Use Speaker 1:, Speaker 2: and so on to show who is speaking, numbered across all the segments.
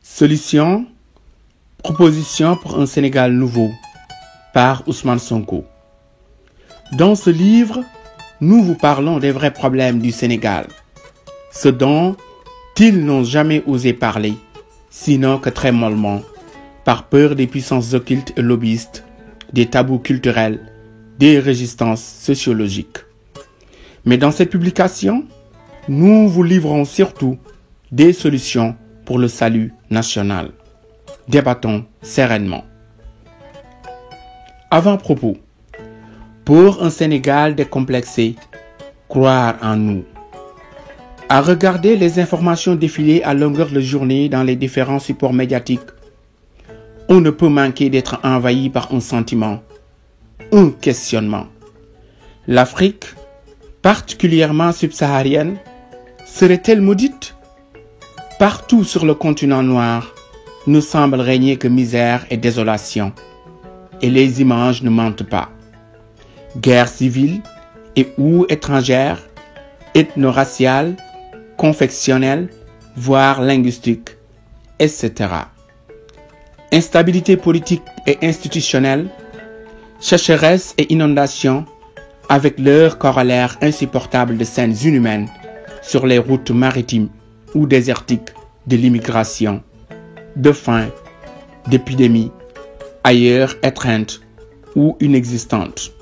Speaker 1: Solutions, propositions pour un Sénégal nouveau par Ousmane Sonko. Dans ce livre, nous vous parlons des vrais problèmes du Sénégal, ce dont ils n'ont jamais osé parler, sinon que très mollement, par peur des puissances occultes et lobbyistes, des tabous culturels, des résistances sociologiques. Mais dans cette publication, nous vous livrons surtout des solutions pour le salut national. Débattons sereinement. Avant-propos. Pour un Sénégal décomplexé, croire en nous. À regarder les informations défiler à longueur de journée dans les différents supports médiatiques, on ne peut manquer d'être envahi par un sentiment, un questionnement. L'Afrique, particulièrement subsaharienne, serait-elle maudite? Partout sur le continent noir, ne semble régner que misère et désolation. Et les images ne mentent pas. Guerre civile et ou étrangère, ethno-raciale, confessionnelle, voire linguistique, etc. Instabilité politique et institutionnelle, sécheresse et inondations, avec leurs corollaires insupportables de scènes inhumaines sur les routes maritimes ou désertiques de l'immigration, de faim, d'épidémies, ailleurs étreintes ou inexistantes,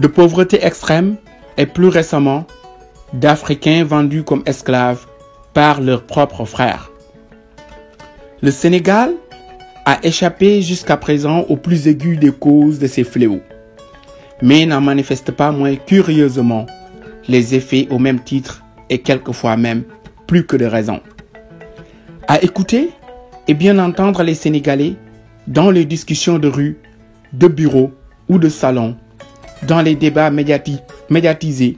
Speaker 1: de pauvreté extrême et plus récemment, d'Africains vendus comme esclaves par leurs propres frères. Le Sénégal a échappé jusqu'à présent aux plus aigus des causes de ces fléaux, mais n'en manifeste pas moins curieusement les effets au même titre et quelquefois même plus que de raison. À écouter et bien entendre les Sénégalais dans les discussions de rue, de bureaux ou de salons, dans les débats médiatisés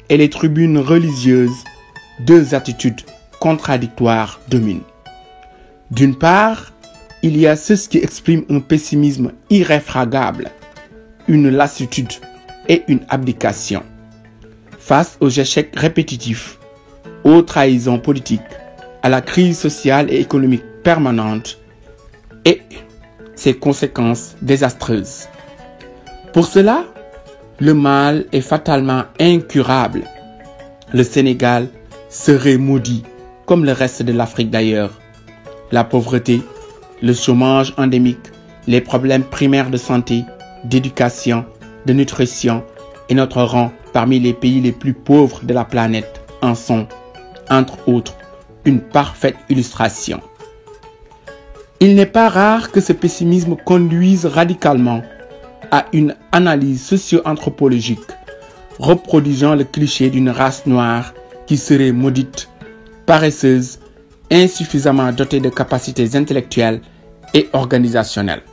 Speaker 1: et les tribunes religieuses, deux attitudes contradictoires dominent. D'une part, il y a ceux qui expriment un pessimisme irréfragable, une lassitude et une abdication face aux échecs répétitifs, aux trahisons politiques, à la crise sociale et économique permanente et ses conséquences désastreuses. Pour cela, le mal est fatalement incurable. Le Sénégal serait maudit, comme le reste de l'Afrique d'ailleurs. La pauvreté, le chômage endémique, les problèmes primaires de santé, d'éducation, de nutrition et notre rang parmi les pays les plus pauvres de la planète en sont, entre autres, une parfaite illustration. Il n'est pas rare que ce pessimisme conduise radicalement à une analyse socio-anthropologique reproduisant le cliché d'une race noire qui serait maudite, paresseuse, insuffisamment dotée de capacités intellectuelles et organisationnelles.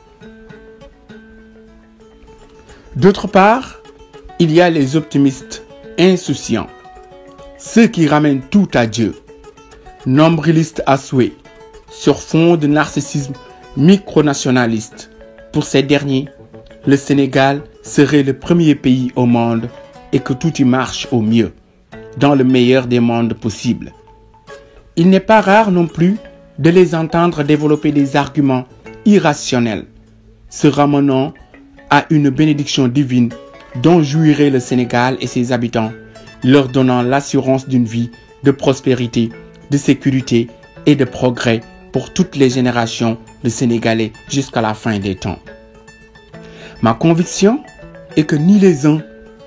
Speaker 1: D'autre part, il y a les optimistes insouciants, ceux qui ramènent tout à Dieu, nombrilistes à souhait, sur fond de narcissisme micronationaliste. Pour ces derniers, le Sénégal serait le premier pays au monde et que tout y marche au mieux, dans le meilleur des mondes possibles. Il n'est pas rare non plus de les entendre développer des arguments irrationnels, se ramenant à une bénédiction divine dont jouirait le Sénégal et ses habitants, leur donnant l'assurance d'une vie de prospérité, de sécurité et de progrès pour toutes les générations de Sénégalais jusqu'à la fin des temps. Ma conviction est que ni les uns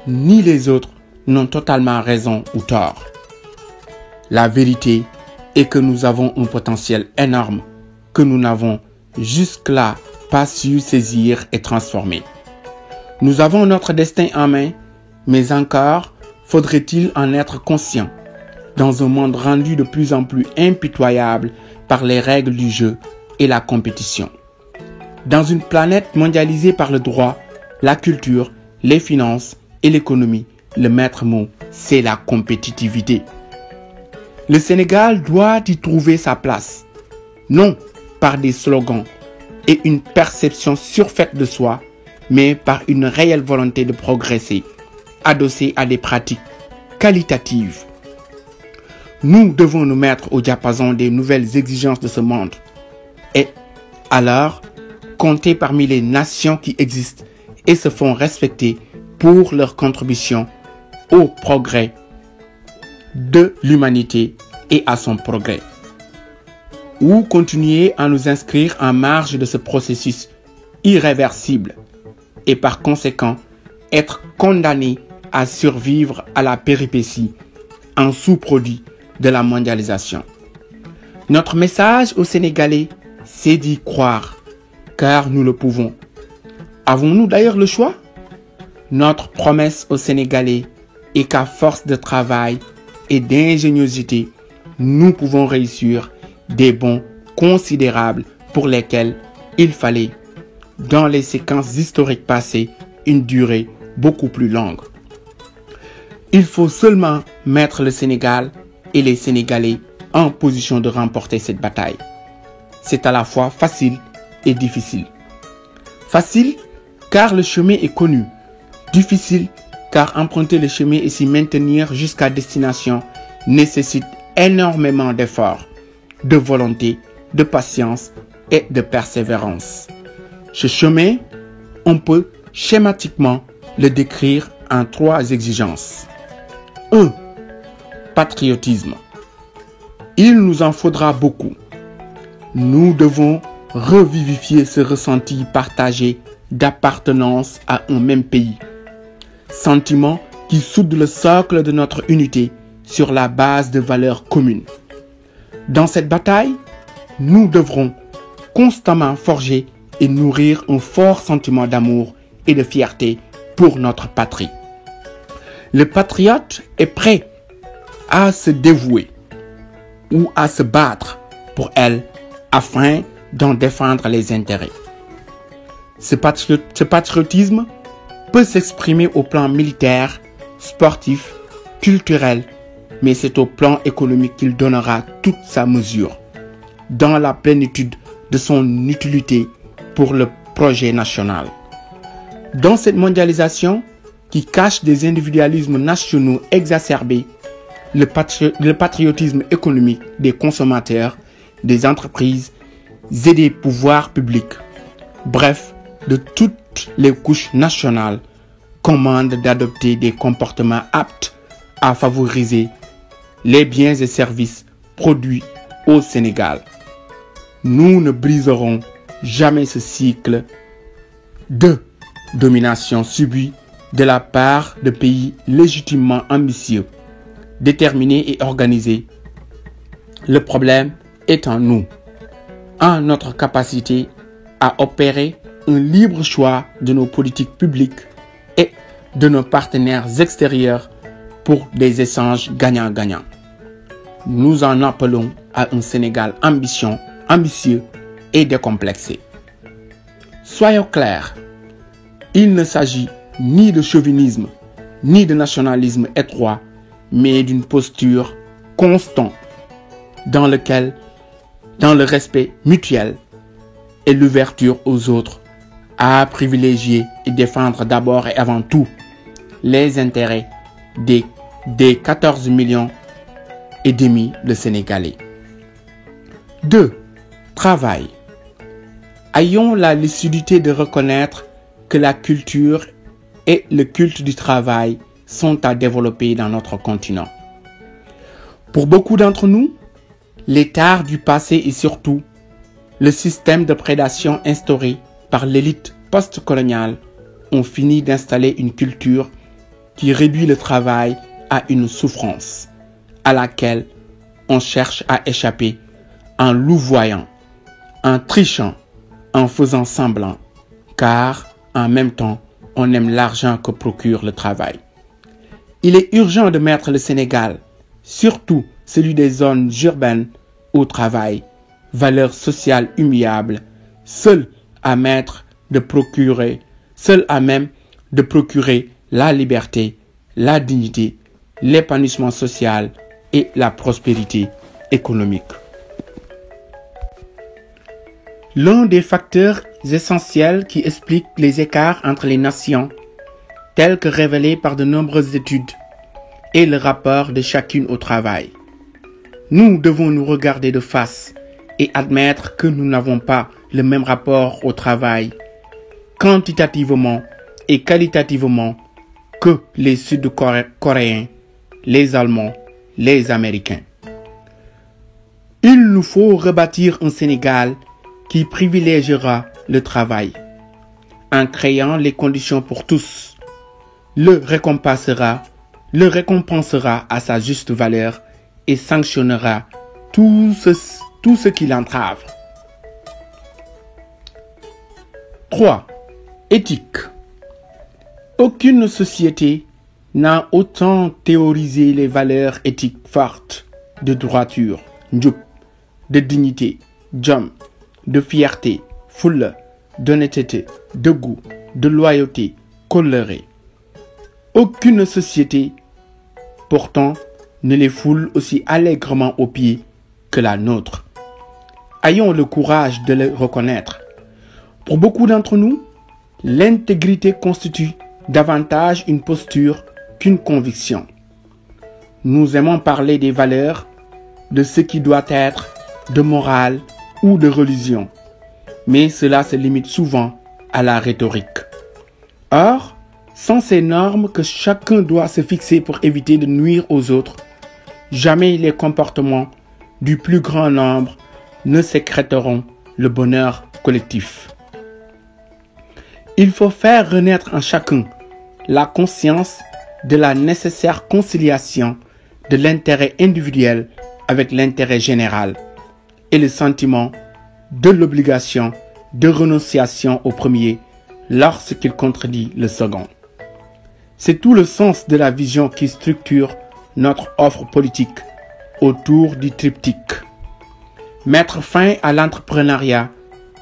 Speaker 1: ni les autres n'ont totalement raison ou tort. La vérité est que nous avons un potentiel énorme que nous n'avons jusque-là pas su saisir et transformer. Nous avons notre destin en main, mais encore faudrait-il en être conscient dans un monde rendu de plus en plus impitoyable par les règles du jeu et la compétition. Dans une planète mondialisée par le droit, la culture, les finances et l'économie, le maître mot, c'est la compétitivité. Le Sénégal doit y trouver sa place, non par des slogans et une perception surfaite de soi, mais par une réelle volonté de progresser, adossée à des pratiques qualitatives. Nous devons nous mettre au diapason des nouvelles exigences de ce monde, et alors compter parmi les nations qui existent et se font respecter pour leur contribution au progrès de l'humanité et à son progrès. Ou continuer à nous inscrire en marge de ce processus irréversible et par conséquent être condamnés à survivre à la péripétie en sous-produit de la mondialisation. Notre message aux Sénégalais, c'est d'y croire, car nous le pouvons. Avons-nous d'ailleurs le choix? Notre promesse aux Sénégalais est qu'à force de travail et d'ingéniosité, nous pouvons réussir des bons considérables pour lesquels il fallait, dans les séquences historiques passées, une durée beaucoup plus longue. Il faut seulement mettre le Sénégal et les Sénégalais en position de remporter cette bataille. C'est à la fois facile et difficile. Facile car le chemin est connu. Difficile car emprunter le chemin et s'y maintenir jusqu'à destination nécessite énormément d'efforts, de volonté, de patience et de persévérance. Ce chemin, on peut schématiquement le décrire en 3 exigences. 1. Patriotisme. Il nous en faudra beaucoup. Nous devons revivifier ce ressenti partagé d'appartenance à un même pays. Sentiment qui soude le socle de notre unité sur la base de valeurs communes. Dans cette bataille, nous devrons constamment forger et nourrir un fort sentiment d'amour et de fierté pour notre patrie. Le patriote est prêt à se dévouer ou à se battre pour elle afin d'en défendre les intérêts. Ce patriotisme peut s'exprimer au plan militaire, sportif, culturel, mais c'est au plan économique qu'il donnera toute sa mesure, dans la plénitude de son utilité pour le projet national. Dans cette mondialisation qui cache des individualismes nationaux exacerbés, le patriotisme économique des consommateurs, des entreprises et des pouvoirs publics, bref, de toutes les couches nationales, commande d'adopter des comportements aptes à favoriser les biens et services produits au Sénégal. Nous ne briserons jamais ce cycle de domination subie de la part de pays légitimement ambitieux, déterminés et organisés. Le problème est en nous, en notre capacité à opérer un libre choix de nos politiques publiques et de nos partenaires extérieurs pour des échanges gagnant-gagnant. Nous en appelons à un Sénégal ambitieux et décomplexé. Soyons clairs, il ne s'agit ni de chauvinisme, ni de nationalisme étroit, mais d'une posture constante dans le respect mutuel et l'ouverture aux autres, à privilégier et défendre d'abord et avant tout les intérêts des 14 millions et demi de Sénégalais. 2. Travail. Ayons la lucidité de reconnaître que la culture et le culte du travail sont à développer dans notre continent. Pour beaucoup d'entre nous, les tares du passé et surtout le système de prédation instauré par l'élite post-coloniale ont fini d'installer une culture qui réduit le travail à une souffrance à laquelle on cherche à échapper en louvoyant, en trichant, en faisant semblant, car en même temps, on aime l'argent que procure le travail. Il est urgent de mettre le Sénégal, surtout celui des zones urbaines, au travail, valeur sociale immuable, seul à même de procurer la liberté, la dignité, l'épanouissement social et la prospérité économique. L'un des facteurs essentiels qui expliquent les écarts entre les nations, tels que révélés par de nombreuses études, est le rapport de chacune au travail. Nous devons nous regarder de face et admettre que nous n'avons pas le même rapport au travail, quantitativement et qualitativement, que les Sud-Coréens, les Allemands, les Américains. Il nous faut rebâtir un Sénégal qui privilégiera le travail, en créant les conditions pour tous, le récompensera à sa juste valeur et sanctionnera tout ce qui l'entrave. 3. Éthique. Aucune société n'a autant théorisé les valeurs éthiques fortes de droiture, njub, de dignité, jom, de fierté, fulla, d'honnêteté, de goût, de loyauté, colère. Aucune société, pourtant, ne les foule aussi allègrement aux pieds que la nôtre. Ayons le courage de le reconnaître. Pour beaucoup d'entre nous, l'intégrité constitue davantage une posture qu'une conviction. Nous aimons parler des valeurs, de ce qui doit être, de morale ou de religion, mais cela se limite souvent à la rhétorique. Or, sans ces normes que chacun doit se fixer pour éviter de nuire aux autres, jamais les comportements du plus grand nombre ne sécréteront le bonheur collectif. Il faut faire renaître en chacun la conscience de la nécessaire conciliation de l'intérêt individuel avec l'intérêt général et le sentiment de l'obligation de renonciation au premier lorsqu'il contredit le second. C'est tout le sens de la vision qui structure notre offre politique autour du triptyque. Mettre fin à l'entrepreneuriat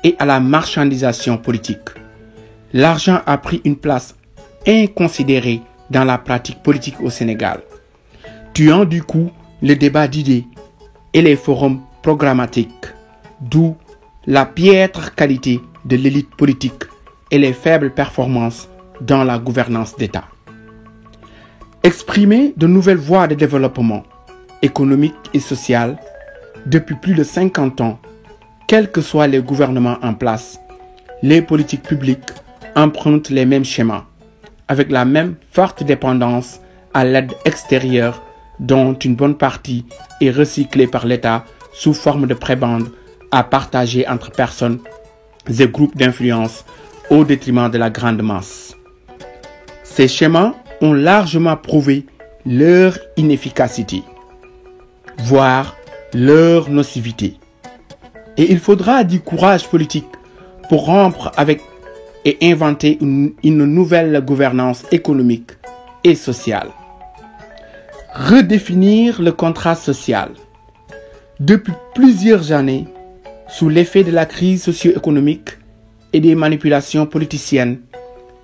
Speaker 1: et à la marchandisation politique. L'argent a pris une place inconsidérée dans la pratique politique au Sénégal, tuant du coup le débat d'idées et les forums programmatiques, d'où la piètre qualité de l'élite politique et les faibles performances dans la gouvernance d'État. Exprimer de nouvelles voies de développement économique et social depuis plus de 50 ans, quels que soient les gouvernements en place, les politiques publiques empruntent les mêmes schémas, avec la même forte dépendance à l'aide extérieure dont une bonne partie est recyclée par l'État sous forme de prébendes à partager entre personnes et groupes d'influence au détriment de la grande masse. Ces schémas ont largement prouvé leur inefficacité, voire leur nocivité. Et il faudra du courage politique pour rompre avec et inventer une nouvelle gouvernance économique et sociale. Redéfinir le contrat social. Depuis plusieurs années, sous l'effet de la crise socio-économique et des manipulations politiciennes,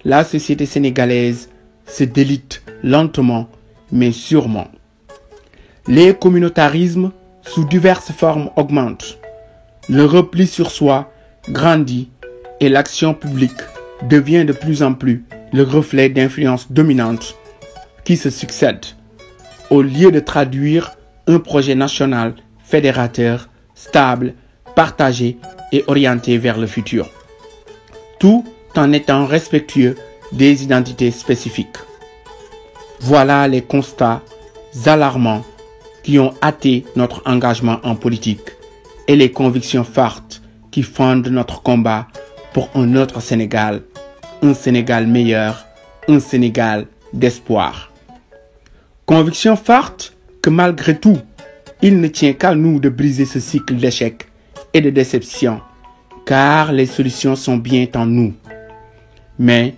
Speaker 1: la société sénégalaise se délite lentement mais sûrement. Les communautarismes sous diverses formes augmentent. Le repli sur soi grandit et l'action publique devient de plus en plus le reflet d'influences dominantes qui se succèdent, au lieu de traduire un projet national fédérateur, stable, partagé et orienté vers le futur, tout en étant respectueux des identités spécifiques. Voilà les constats alarmants qui ont hâté notre engagement en politique et les convictions fortes qui fondent notre combat pour un autre Sénégal, un Sénégal meilleur, un Sénégal d'espoir. Conviction forte que malgré tout, il ne tient qu'à nous de briser ce cycle d'échecs et de déceptions, car les solutions sont bien en nous. Mais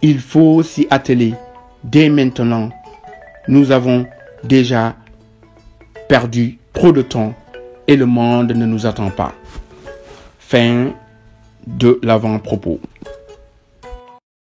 Speaker 1: il faut s'y atteler dès maintenant. Nous avons déjà perdu trop de temps et le monde ne nous attend pas. Fin de l'avant-propos.